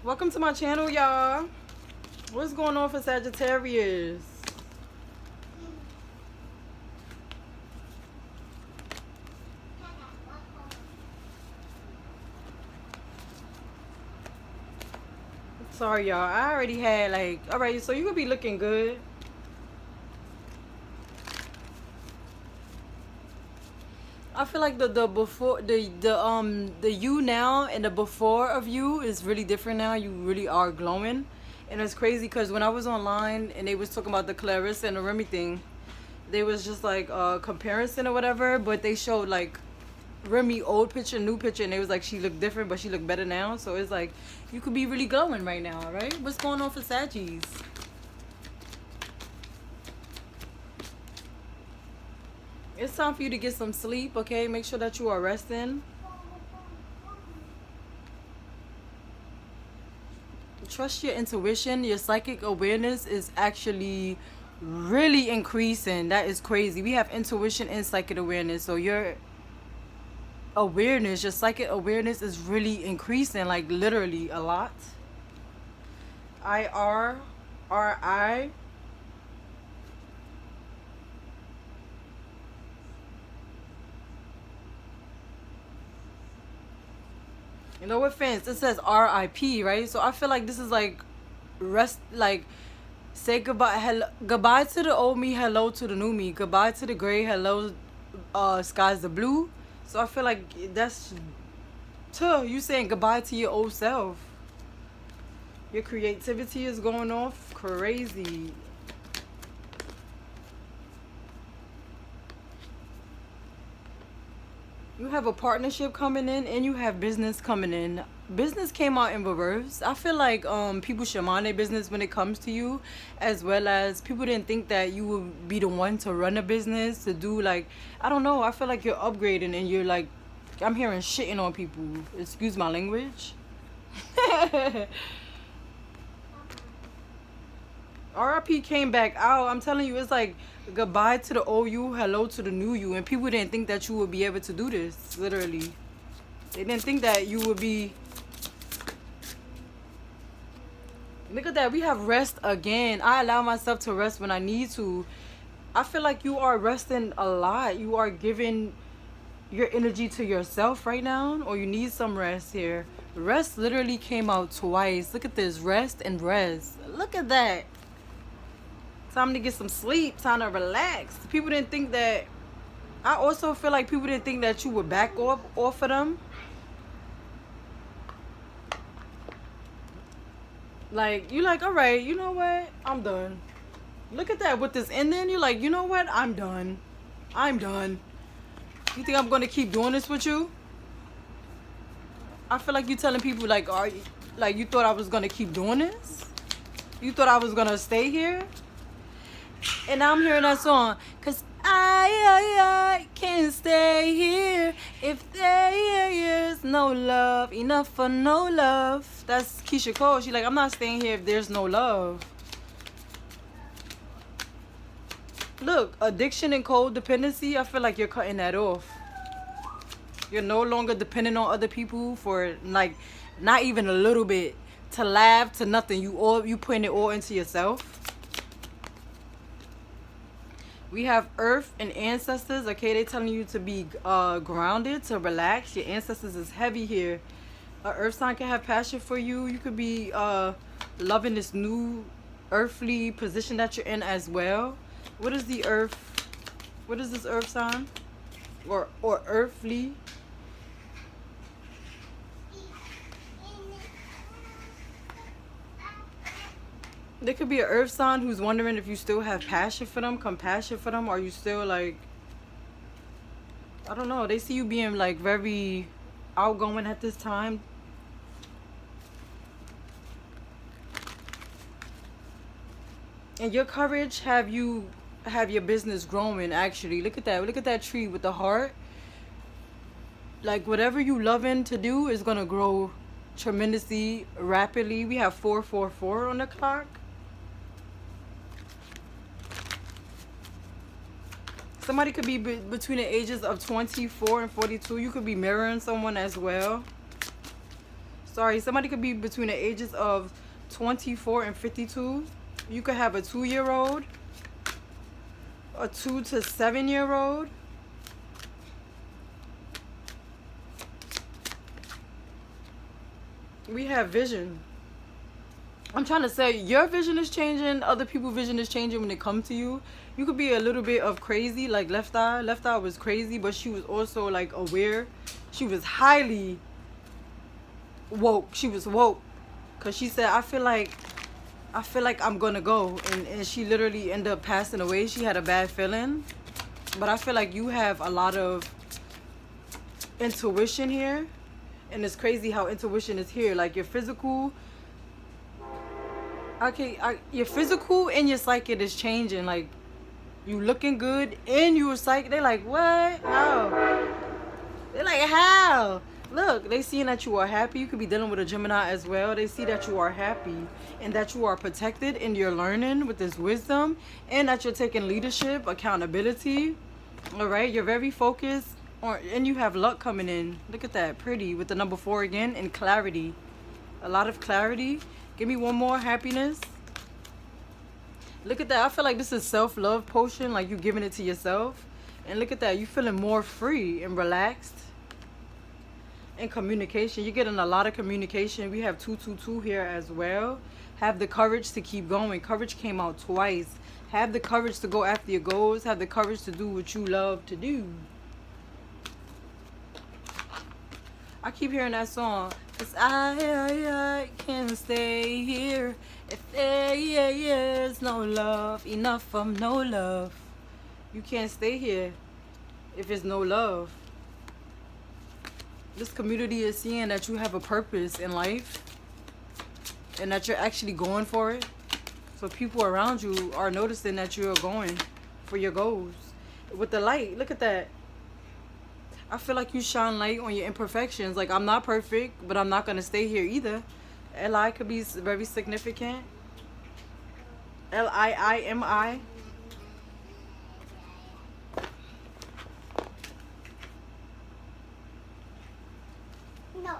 Welcome to my channel, y'all. What's going on for Sagittarius? Sorry, y'all. I already had like, all right, so you could be looking good. I feel like the before the you now and the before of you is really different now. You really are glowing, and it's crazy because when I was online and they was talking about the Clarissa and the Remy thing, they was just like comparison or whatever, but they showed like Remy old picture, new picture, and they was like she looked different, but she looked better now. So it's like you could be really glowing right now, right? What's going on for Saggies? It's time for you to get some sleep, okay? Make sure that you are resting. Trust your intuition. Your psychic awareness is actually really increasing. That is crazy. We have intuition and psychic awareness. So your awareness, your psychic awareness is really increasing, like literally a lot. IRRI. No offense, it says RIP, right? So I feel like this is like rest, like say goodbye, hello, goodbye to the old me, hello to the new me, goodbye to the gray, hello, sky's the blue. So I feel like that's you saying goodbye to your old self. Your creativity is going off crazy. You have a partnership coming in and you have business coming in. Business came out in reverse. I feel like people should mind their business when it comes to you, as well as people didn't think that you would be the one to run a business, to do like, I don't know, I feel like you're upgrading and you're like, I'm hearing shitting on people. Excuse my language. RIP came back out. I'm telling you, it's like goodbye to the old you, hello to the new you. And people didn't think that you would be able to do this, literally. They didn't think that you would be. Look at that. We have rest again. I allow myself to rest when I need to. I feel like you are resting a lot. You are giving your energy to yourself right now, or you need some rest here. Rest literally came out twice. Look at this. Rest and rest. Look at that. Time to get some sleep. Time to relax. People didn't think that. I also feel like people didn't think that you would back off of them. Like, you like, all right, you know what? I'm done. Look at that with this ending. You're like, you know what? I'm done. I'm done. You think I'm going to keep doing this with you? I feel like you telling people like, are you, like you thought I was going to keep doing this? You thought I was going to stay here? And now I'm hearing that song. Cause I can't stay here if there is no love. Enough for no love. That's Keisha Cole. She like, I'm not staying here if there's no love. Look, addiction and codependency, I feel like you're cutting that off. You're no longer dependent on other people for like not even a little bit. To laugh, to nothing. You putting it all into yourself. We have earth and ancestors, okay? They telling you to be grounded, to relax. Your ancestors is heavy here. A earth sign can have passion for you. You could be loving this new earthly position that you're in as well. What is the earth? What is this earth sign? Or earthly? There could be an earth sign who's wondering if you still have passion for them, compassion for them, or are you still like, I don't know. They see you being like very outgoing at this time. And your courage have your business growing actually. Look at that. Look at that tree with the heart. Like whatever you loving to do is gonna grow tremendously rapidly. We have 444 on the clock. Somebody could be between the ages of 24 and 42. You could be mirroring someone as well. Sorry, somebody could be between the ages of 24 and 52. You could have a 2-year-old, a 2 to 7-year-old. We have vision. I'm trying to say your vision is changing, other people's vision is changing when it comes to you. You could be a little bit of crazy, like Left Eye. Left Eye was crazy, but she was also like aware. She was highly woke. She was woke. Cause she said, I feel like I'm gonna go. And she literally ended up passing away. She had a bad feeling. But I feel like you have a lot of intuition here. And it's crazy how intuition is here. Like your physical, your physical and your psychic is changing. Like you looking good and you were psychic. They're like, what? How? They're like, how? Look, they seeing that you are happy. You could be dealing with a Gemini as well. They see that you are happy and that you are protected and you're learning with this wisdom and that you're taking leadership, accountability. All right, you're very focused and you have luck coming in. Look at that, pretty with the number 4 again and clarity. A lot of clarity. Give me one more, happiness. Look at that. I feel like this is self-love potion, like you giving it to yourself. And look at that, you feeling more free and relaxed. And communication, you're getting a lot of communication. We have 222 here as well. Have the courage to keep going. Courage came out twice. Have the courage to go after your goals. Have the courage to do what you love to do. I keep hearing that song. 'Cause I can't stay here if there is no love. Enough of no love. You can't stay here if there's no love. This community is seeing that you have a purpose in life and that you're actually going for it. So people around you are noticing that you're going for your goals. With the light, look at that. I feel like you shine light on your imperfections. Like, I'm not perfect, but I'm not going to stay here either. Li could be very significant. Liimi. No.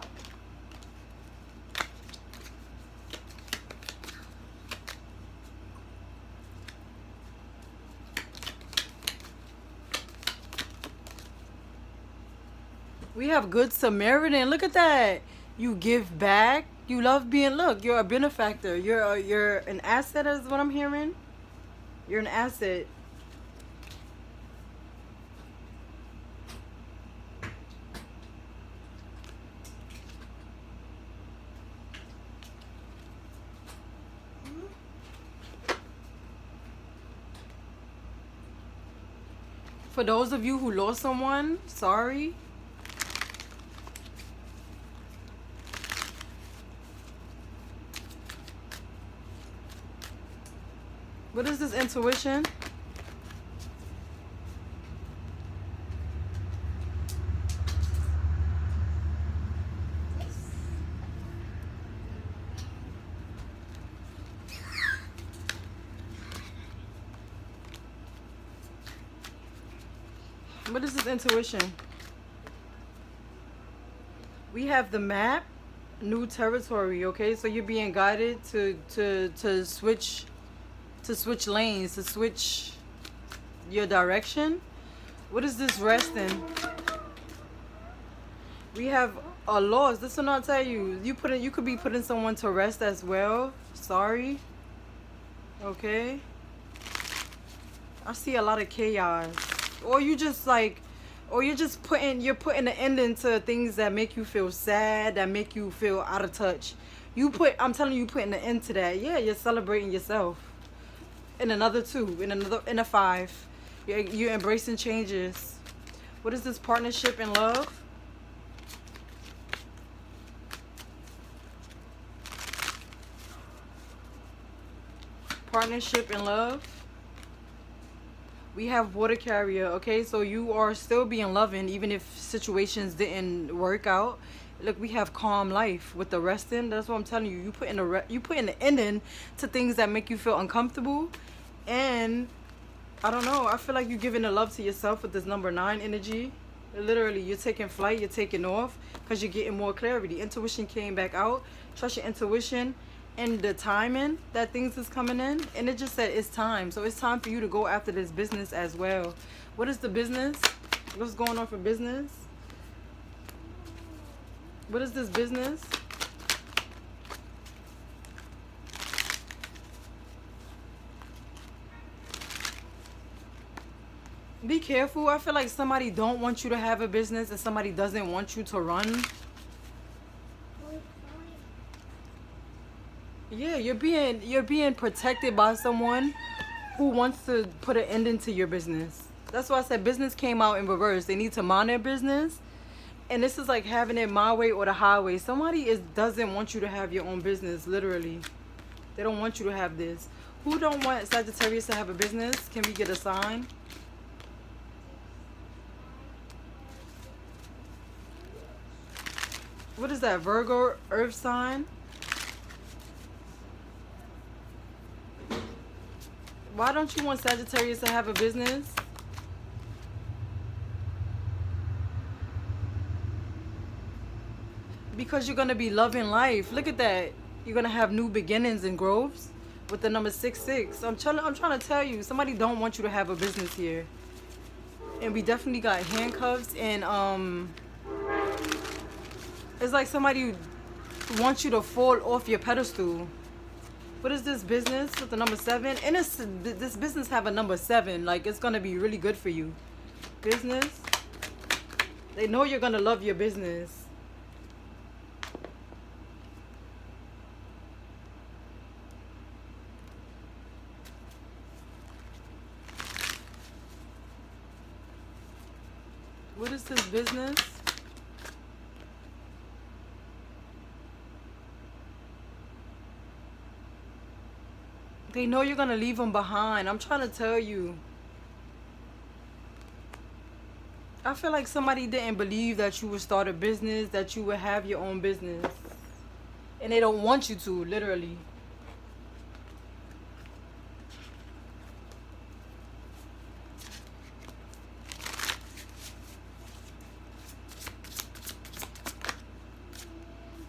We have Good Samaritan. Look at that. You give back. You love being, look, you're a benefactor. You're an asset is what I'm hearing. You're an asset. For those of you who lost someone, sorry. What is this intuition? What is this intuition? We have the map, new territory, okay? So you're being guided to switch lanes, to switch your direction. What is this resting? We have a loss. This will not tell you. You could be putting someone to rest as well. Sorry. Okay. I see a lot of chaos. Or you just like, or you're putting an ending to things that make you feel sad, that make you feel out of touch. I'm telling you, putting an end to that. Yeah, you're celebrating yourself. In another 2, in a 5. You're embracing changes. What is this partnership and love? Partnership and love. We have water carrier, okay? So you are still being loving even if situations didn't work out. Look, we have calm life with the resting. That's what I'm telling you. You put in the ending to things that make you feel uncomfortable. And I don't know, I feel like you're giving the love to yourself with this number 9 energy. Literally, you're taking flight, you're taking off because you're getting more clarity. Intuition came back out. Trust your intuition and the timing that things is coming in. And it just said it's time. So it's time for you to go after this business as well. What is the business? What's going on for business? What is this business? Be careful. I feel like somebody don't want you to have a business and somebody doesn't want you to run. Yeah, you're being protected by someone who wants to put an end into your business. That's why I said business came out in reverse. They need to mind their business. And this is like having it my way or the highway. Somebody doesn't want you to have your own business, literally. They don't want you to have this. Who don't want Sagittarius to have a business? Can we get a sign? What is that? Virgo, earth sign? Why don't you want Sagittarius to have a business? Because you're going to be loving life. Look at that. You're going to have new beginnings and growths with the number 66. I'm trying to tell you, somebody don't want you to have a business here. And we definitely got handcuffs and it's like somebody wants you to fall off your pedestal. What is this business with the number 7? And this business have a number 7. Like, it's going to be really good for you. Business. They know you're going to love your business. What is this business? They know you're going to leave them behind. I'm trying to tell you. I feel like somebody didn't believe that you would start a business, that you would have your own business. And they don't want you to, literally.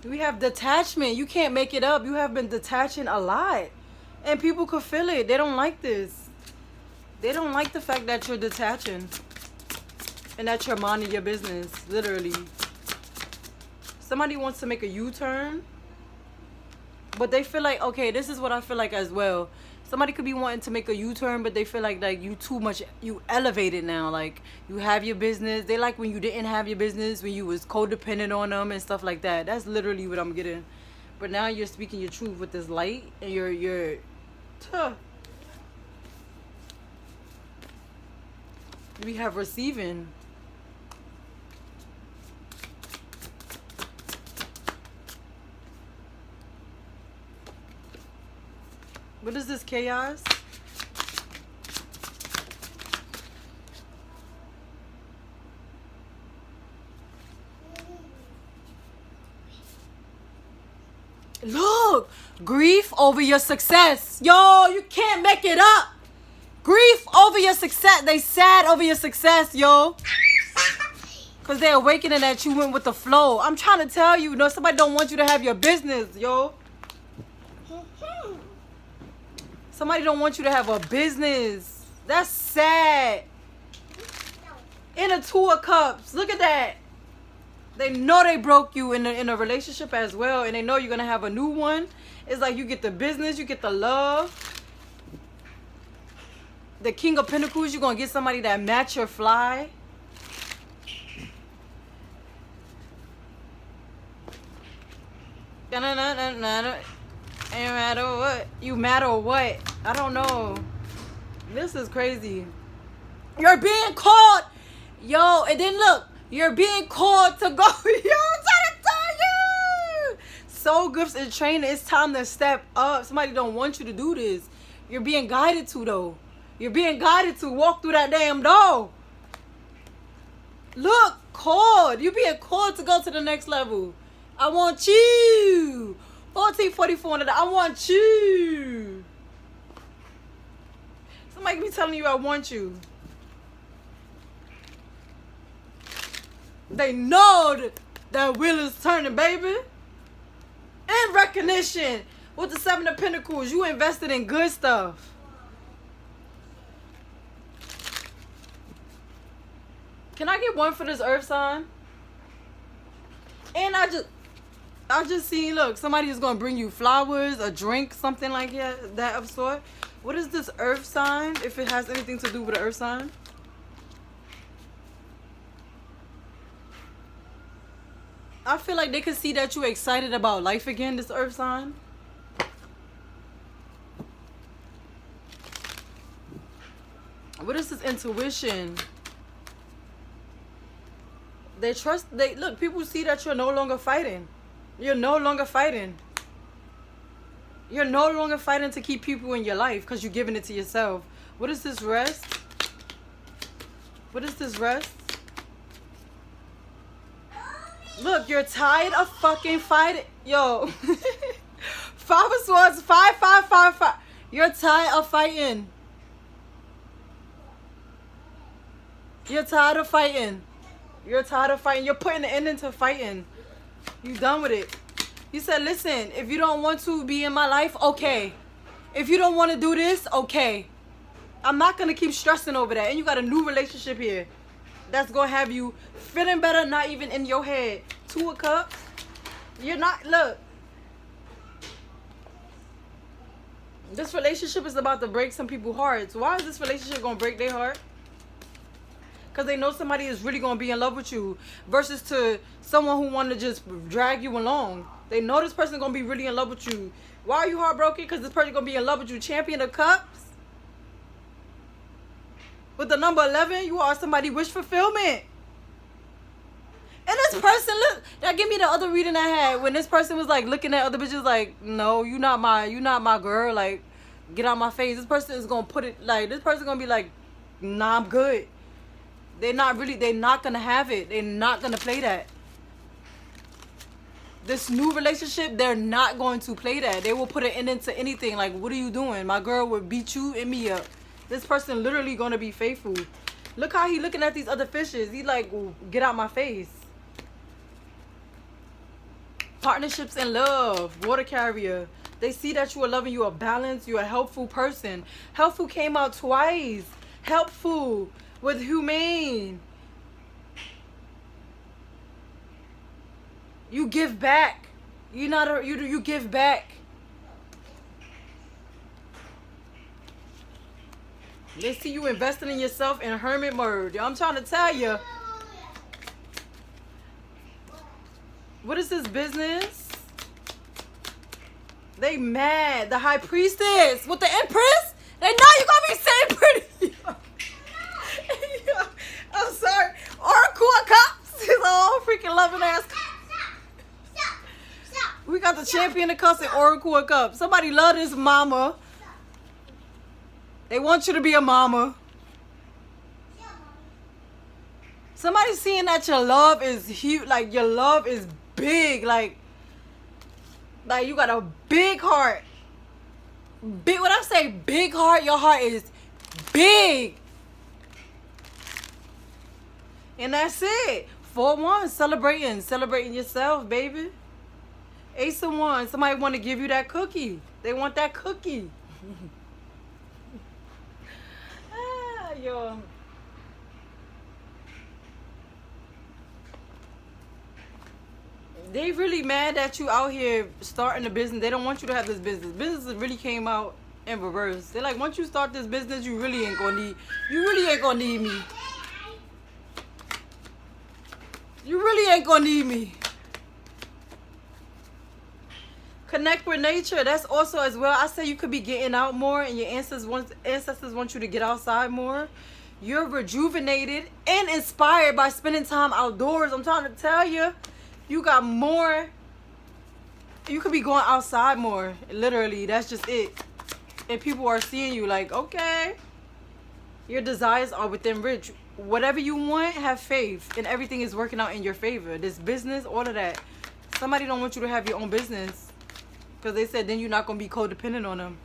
We have detachment. You can't make it up. You have been detaching a lot. And people could feel it. They don't like this. They don't like the fact that you're detaching. And that you're minding your business. Literally. Somebody wants to make a U-turn. But they feel like, okay, this is what I feel like as well. Somebody could be wanting to make a U-turn, but they feel like you too much, you elevated now. Like, you have your business. They like when you didn't have your business, when you was codependent on them and stuff like that. That's literally what I'm getting. But now you're speaking your truth with this light, and you're we have receiving. What is this, chaos? Look, grief over your success. Yo, you can't make it up. Grief over your success. They sad over your success, yo. Because they're awakening that you went with the flow. I'm trying to tell you, no, somebody don't want you to have your business, yo. Somebody don't want you to have a business. That's sad. In a 2 of cups. Look at that. They know they broke you in a relationship as well. And they know you're going to have a new one. It's like you get the business. You get the love. The King of Pentacles. You're going to get somebody that match your fly. Ain't matter what. You matter what. I don't know. This is crazy. You're being called. Yo, and then look. You're being called to go. Yo, I'm trying to tell you. Soul gifts and training. It's time to step up. Somebody don't want you to do this. You're being guided to, though. You're being guided to walk through that damn door. Look, called. You're being called to go to the next level. I want you. 1444. I want you. Somebody be telling you I want you. They know that wheel is turning, baby. In recognition, with the 7 of Pentacles, you invested in good stuff. Can I get one for this earth sign? And I just seen, look, somebody is going to bring you flowers, a drink, something like that of sort. What is this earth sign, if it has anything to do with the earth sign? I feel like they could see that you're excited about life again, this earth sign. What is this intuition? Look, people see that you're no longer fighting. You're no longer fighting. You're no longer fighting to keep people in your life because you're giving it to yourself. What is this rest? What is this rest? Look, you're tired of fucking fighting. Yo. 5 of Swords, 5, 5, 5, 5. You're tired of fighting. You're tired of fighting. You're tired of fighting. You're putting an end into fighting. You done with it. You said, listen, if you don't want to be in my life, okay. If you don't want to do this, okay. I'm not going to keep stressing over that. And you got a new relationship here that's going to have you feeling better, not even in your head. 2 of Cups. You're not, look. This relationship is about to break some people's hearts. Why is this relationship going to break their heart? Because they know somebody is really going to be in love with you versus to someone who want to just drag you along. They know this person is going to be really in love with you. Why are you heartbroken? Because this person is going to be in love with you. Champion of Cups. With the number 11, you are somebody wish fulfillment. And this person, look, that give me the other reading I had when this person was like looking at other bitches like, no, you not my girl. Like, get out my face. This person is going to put it like, this person going to be like, nah, I'm good. They're not going to have it. They're not going to play that. This new relationship, they're not going to play that. They will put an end into anything. Like, what are you doing? My girl would beat you and me up. This person literally going to be faithful. Look how he looking at these other fishes. He like, get out my face. Partnerships and love. Water carrier. They see that you are loving, you are balanced, you're a helpful person. Helpful came out twice. Helpful. With humane. You give back. You give back. They see you investing in yourself in hermit mode. I'm trying to tell you. What is this business? They mad. The high priestess with the empress. They know you gonna be saying pretty. I'm sorry. Oracle of Cups. He's all freaking loving ass. We got the Champion of Cups and Oracle of Cups. Somebody love this mama. They want you to be a mama. Somebody seeing that your love is huge. Like, your love is big. Like you got a big heart. Big. When I say big heart, your heart is big. And that's it. 4-1, celebrating yourself, baby. Ace of Wands, somebody want to give you that cookie. They want that cookie. Yo. They really mad that you out here starting a business. They don't want you to have this business. Business really came out in reverse. They're like, once you start this business, you really ain't gonna need me. You really ain't gonna need me. Connect with nature. That's also as well. I say you could be getting out more, and your ancestors want you to get outside more. You're rejuvenated and inspired by spending time outdoors. I'm trying to tell you, you got more. You could be going outside more. Literally, that's just it. And people are seeing you like, okay, your desires are within reach. Whatever you want, have faith, and everything is working out in your favor. This business, all of that. Somebody don't want you to have your own business. Because they said then you're not going to be codependent on them.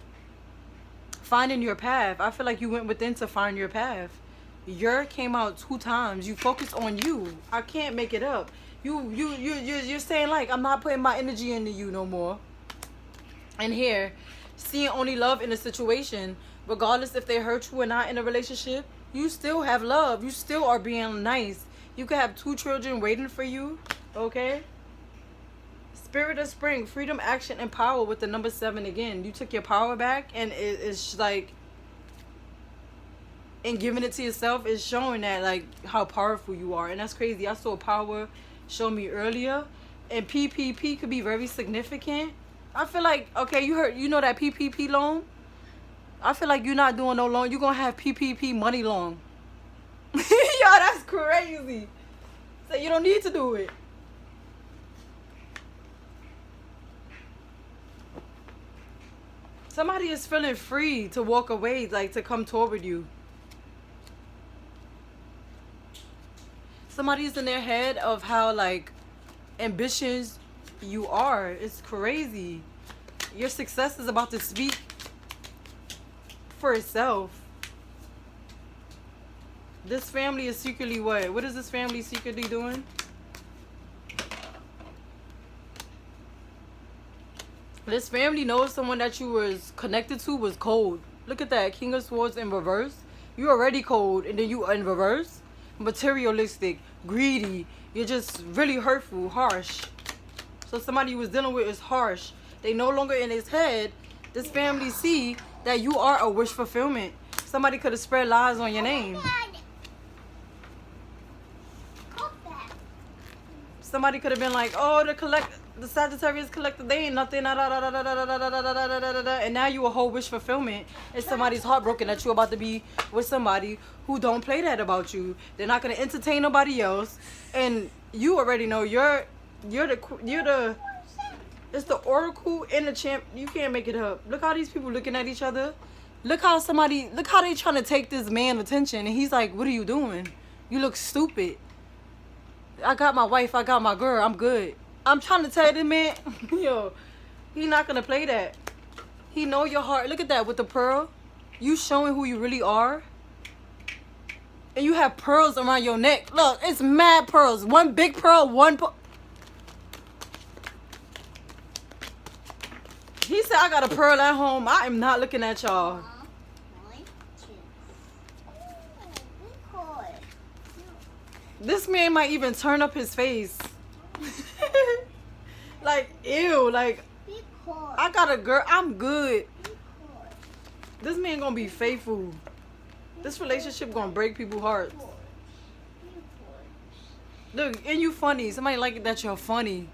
Finding your path. I feel like you went within to find your path. Your came out 2 times. You focus on you. I can't make it up. You're saying like I'm not putting my energy into you no more. And here, seeing only love in a situation, regardless if they hurt you or not in a relationship, you still have love. You still are being nice. You could have 2 children waiting for you. Okay? Spirit of spring, freedom, action, and power with the number 7 again. You took your power back, and it's like, and giving it to yourself is showing that like how powerful you are. And that's crazy. I saw power show me earlier, and PPP could be very significant. I feel like, okay, you know that PPP loan? I feel like you're not doing no loan. You're gonna have PPP money loan. Yo, that's crazy. So you don't need to do it. Somebody is feeling free to walk away, like to come toward you. Somebody's in their head of how like ambitious you are. It's crazy. Your success is about to speak for itself. This family is secretly what? What is this family secretly doing? This family knows someone that you was connected to was cold. Look at that. King of Swords in reverse. You already cold, and then you in reverse. Materialistic, greedy. You're just really hurtful, harsh. So somebody you was dealing with is harsh. They no longer in his head. This family see that you are a wish fulfillment. Somebody could have spread lies on your name. Somebody could have been like, oh, the Sagittarius collector, they ain't nothing. And now you a whole wish fulfillment. And somebody's heartbroken that you're about to be with somebody who don't play that about you. They're not gonna entertain nobody else. And you already know you're the it's the oracle and the champ. You can't make it up. Look how these people looking at each other. Look how they trying to take this man attention, and he's like, what are you doing? You look stupid. I got my wife, I got my girl, I'm good. I'm trying to tell this man, yo, he not gonna play that. He know your heart. Look at that with the pearl. You showing who you really are. And you have pearls around your neck. Look, it's mad pearls. One big pearl, He said, I got a pearl at home. I am not looking at y'all. This man might even turn up his face. Like, ew. Like, I got a girl. I'm good. This man gonna be faithful. This relationship gonna break people's hearts. Look, and you funny. Somebody like it that you're funny.